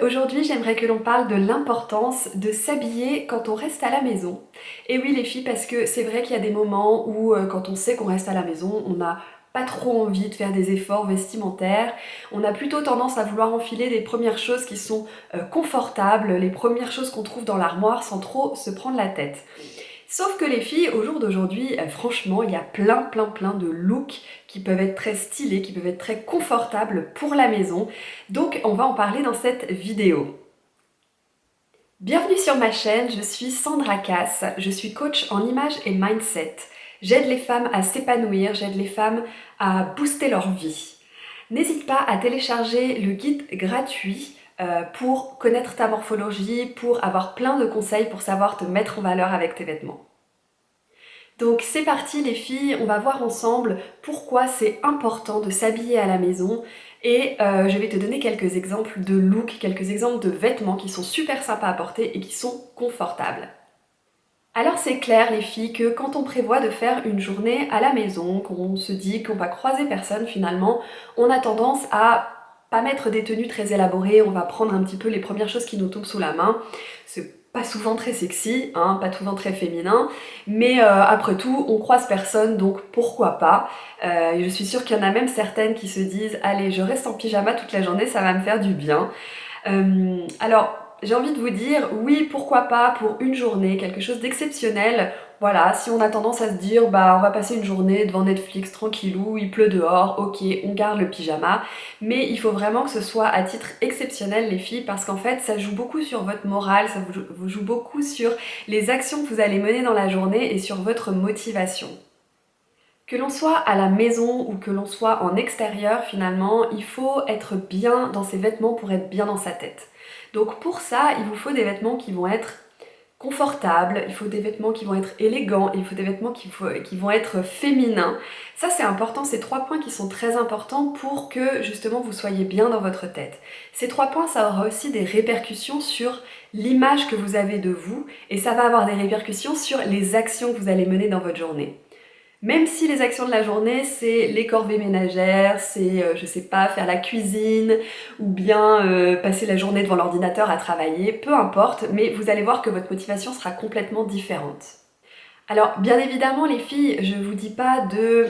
aujourd'hui j'aimerais que l'on parle de l'importance de s'habiller quand on reste à la maison. Et oui les filles, parce que c'est vrai qu'il y a des moments où quand on sait qu'on reste à la maison, on n'a pas trop envie de faire des efforts vestimentaires. On a plutôt tendance à vouloir enfiler les premières choses qui sont confortables, les premières choses qu'on trouve dans l'armoire sans trop se prendre la tête. Sauf que les filles, au jour d'aujourd'hui, franchement, il y a plein de looks qui peuvent être très stylés, qui peuvent être très confortables pour la maison. Donc on va en parler dans cette vidéo. Bienvenue sur ma chaîne, je suis Sandra Cass, je suis coach en image et mindset. J'aide les femmes à s'épanouir, j'aide les femmes à booster leur vie. N'hésite pas à télécharger le guide gratuit pour connaître ta morphologie, pour avoir plein de conseils pour savoir te mettre en valeur avec tes vêtements. Donc c'est parti les filles, on va voir ensemble pourquoi c'est important de s'habiller à la maison et je vais te donner quelques exemples de looks, quelques exemples de vêtements qui sont super sympas à porter et qui sont confortables. Alors c'est clair les filles que quand on prévoit de faire une journée à la maison, qu'on se dit qu'on va croiser personne finalement, on a tendance à pas mettre des tenues très élaborées, on va prendre un petit peu les premières choses qui nous tombent sous la main. C'est pas souvent très sexy, hein, pas souvent très féminin, mais après tout, on croise personne, donc pourquoi pas. Je suis sûre qu'il y en a même certaines qui se disent « Allez, je reste en pyjama toute la journée, ça va me faire du bien ». Alors, j'ai envie de vous dire, oui, pourquoi pas pour une journée, quelque chose d'exceptionnel. Voilà, si on a tendance à se dire, bah on va passer une journée devant Netflix tranquillou, il pleut dehors, ok, on garde le pyjama. Mais il faut vraiment que ce soit à titre exceptionnel les filles, parce qu'en fait ça joue beaucoup sur votre morale, ça vous joue beaucoup sur les actions que vous allez mener dans la journée et sur votre motivation. Que l'on soit à la maison ou que l'on soit en extérieur, finalement, il faut être bien dans ses vêtements pour être bien dans sa tête. Donc pour ça, il vous faut des vêtements qui vont être confortables, il faut des vêtements qui vont être élégants, il faut des vêtements qui vont être féminins. Ça c'est important, ces trois points qui sont très importants pour que justement vous soyez bien dans votre tête. Ces trois points, ça aura aussi des répercussions sur l'image que vous avez de vous et ça va avoir des répercussions sur les actions que vous allez mener dans votre journée. Même si les actions de la journée, c'est les corvées ménagères, c'est, je sais pas, faire la cuisine, ou bien passer la journée devant l'ordinateur à travailler, peu importe, mais vous allez voir que votre motivation sera complètement différente. Alors, bien évidemment, les filles, je vous dis pas de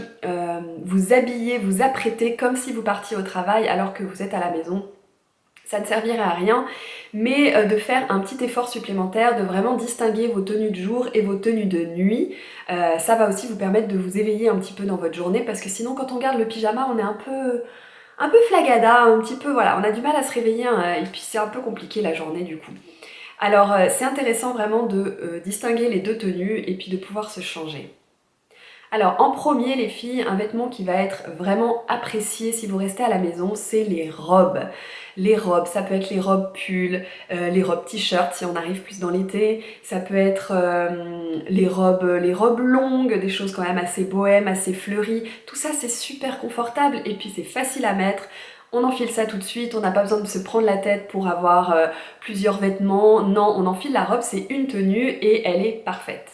vous habiller, vous apprêter comme si vous partiez au travail alors que vous êtes à la maison. Ça ne servirait à rien, mais de faire un petit effort supplémentaire, de vraiment distinguer vos tenues de jour et vos tenues de nuit. Ça va aussi vous permettre de vous éveiller un petit peu dans votre journée, parce que sinon quand on garde le pyjama, on est un peu flagada, un petit peu, voilà, on a du mal à se réveiller, hein, et puis c'est un peu compliqué la journée du coup. Alors c'est intéressant vraiment de distinguer les deux tenues et puis de pouvoir se changer. Alors en premier les filles, un vêtement qui va être vraiment apprécié si vous restez à la maison, c'est les robes. Les robes, ça peut être les robes pulls, les robes t-shirt si on arrive plus dans l'été, ça peut être les robes longues, des choses quand même assez bohèmes, assez fleuries. Tout ça c'est super confortable et puis c'est facile à mettre. On enfile ça tout de suite, on n'a pas besoin de se prendre la tête pour avoir plusieurs vêtements. Non, on enfile la robe, c'est une tenue et elle est parfaite.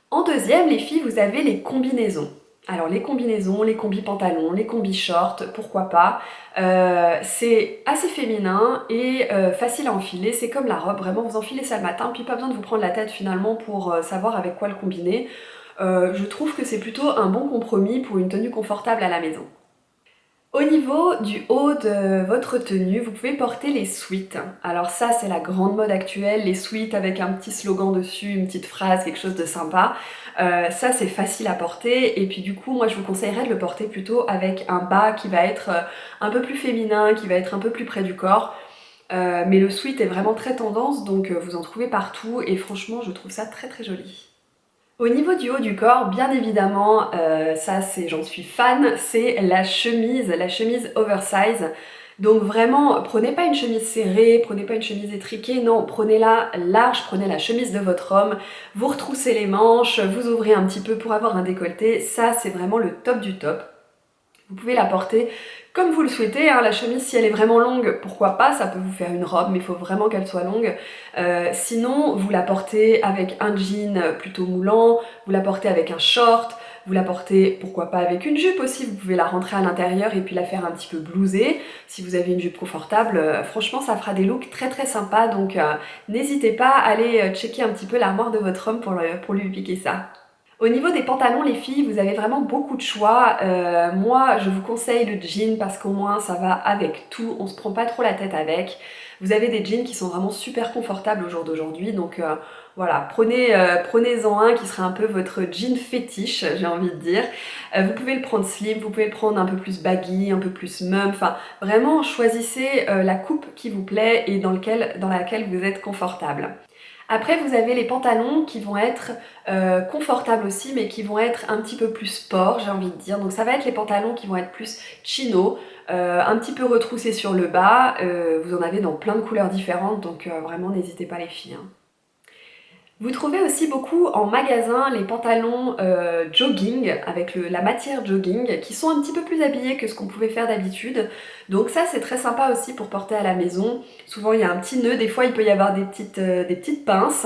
En deuxième, les filles, vous avez les combinaisons. Alors les combinaisons, les combis pantalons, les combis shorts, pourquoi pas. C'est assez féminin et facile à enfiler, c'est comme la robe, vraiment vous enfilez ça le matin, puis pas besoin de vous prendre la tête finalement pour savoir avec quoi le combiner. Je trouve que c'est plutôt un bon compromis pour une tenue confortable à la maison. Au niveau du haut de votre tenue, vous pouvez porter les sweats. Alors ça, c'est la grande mode actuelle, les sweats avec un petit slogan dessus, une petite phrase, quelque chose de sympa. Ça, c'est facile à porter et puis du coup, moi, je vous conseillerais de le porter plutôt avec un bas qui va être un peu plus féminin, qui va être un peu plus près du corps. Mais le sweat est vraiment très tendance, donc vous en trouvez partout et franchement, je trouve ça très joli. Au niveau du haut du corps, bien évidemment, ça c'est, j'en suis fan, c'est la chemise oversize. Donc vraiment, prenez pas une chemise serrée, prenez pas une chemise étriquée, non, prenez-la large, prenez la chemise de votre homme, vous retroussez les manches, vous ouvrez un petit peu pour avoir un décolleté, ça c'est vraiment le top du top. Vous pouvez la porter comme vous le souhaitez, hein. La chemise, si elle est vraiment longue, pourquoi pas, ça peut vous faire une robe, mais il faut vraiment qu'elle soit longue. Sinon, vous la portez avec un jean plutôt moulant, vous la portez avec un short, Vous la portez pourquoi pas avec une jupe aussi, vous pouvez la rentrer à l'intérieur et puis la faire un petit peu blousée. Si vous avez une jupe confortable, franchement ça fera des looks très très sympas, donc n'hésitez pas à aller checker un petit peu l'armoire de votre homme pour lui piquer ça. Au niveau des pantalons, les filles, vous avez vraiment beaucoup de choix. Moi, je vous conseille le jean parce qu'au moins ça va avec tout, on se prend pas trop la tête avec. Vous avez des jeans qui sont vraiment super confortables au jour d'aujourd'hui, donc voilà, prenez-en un qui sera un peu votre jean fétiche, j'ai envie de dire. Vous pouvez le prendre slim, vous pouvez le prendre un peu plus baggy, un peu plus mum, enfin vraiment choisissez la coupe qui vous plaît et dans laquelle vous êtes confortable. Après, vous avez les pantalons qui vont être confortables aussi, mais qui vont être un petit peu plus sport, j'ai envie de dire. Donc ça va être les pantalons qui vont être plus chino, un petit peu retroussés sur le bas. Vous en avez dans plein de couleurs différentes, donc vraiment n'hésitez pas les filles, hein. Vous trouvez aussi beaucoup en magasin les pantalons jogging, avec la matière jogging, qui sont un petit peu plus habillés que ce qu'on pouvait faire d'habitude. Donc ça c'est très sympa aussi pour porter à la maison. Souvent il y a un petit nœud, des fois il peut y avoir des petites pinces.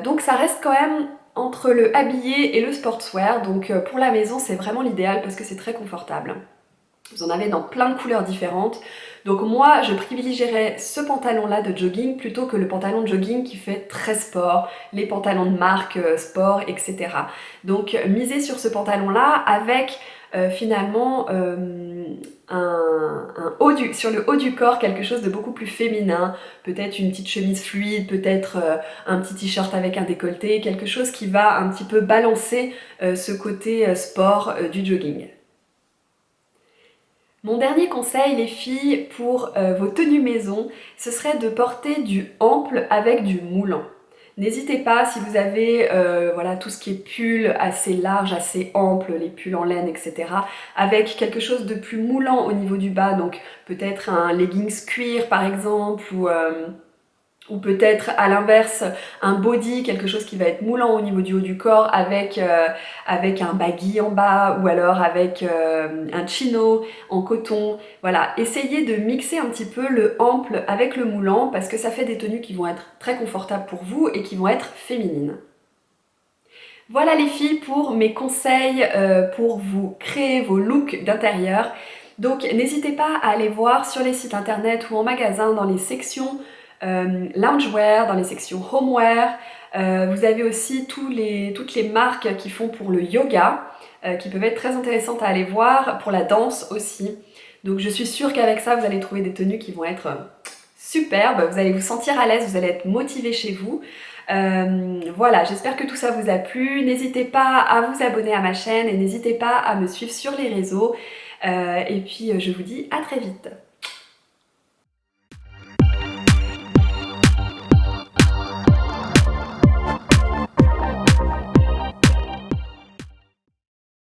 Donc ça reste quand même entre le habillé et le sportswear. Donc pour la maison c'est vraiment l'idéal parce que c'est très confortable. Vous en avez dans plein de couleurs différentes. Donc moi, je privilégierais ce pantalon-là de jogging plutôt que le pantalon de jogging qui fait très sport, les pantalons de marque sport, etc. Donc misez sur ce pantalon-là avec finalement sur le haut du corps quelque chose de beaucoup plus féminin, peut-être une petite chemise fluide, peut-être un petit t-shirt avec un décolleté, quelque chose qui va un petit peu balancer ce côté sport du jogging. Mon dernier conseil, les filles, pour vos tenues maison, ce serait de porter du ample avec du moulant. N'hésitez pas, si vous avez voilà, tout ce qui est pull assez large, assez ample, les pulls en laine, etc., avec quelque chose de plus moulant au niveau du bas, donc peut-être un leggings cuir par exemple, ou peut-être à l'inverse un body, quelque chose qui va être moulant au niveau du haut du corps avec un baggy en bas ou alors avec un chino en coton. Voilà, essayez de mixer un petit peu le ample avec le moulant parce que ça fait des tenues qui vont être très confortables pour vous et qui vont être féminines. Voilà les filles pour mes conseils pour vous créer vos looks d'intérieur. Donc n'hésitez pas à aller voir sur les sites internet ou en magasin dans les sections loungewear, dans les sections homeware. Vous avez aussi toutes les marques qui font pour le yoga, qui peuvent être très intéressantes à aller voir, pour la danse aussi. Donc je suis sûre qu'avec ça, vous allez trouver des tenues qui vont être superbes, vous allez vous sentir à l'aise, vous allez être motivé chez vous. Voilà, j'espère que tout ça vous a plu. N'hésitez pas à vous abonner à ma chaîne et n'hésitez pas à me suivre sur les réseaux. Et puis je vous dis à très vite.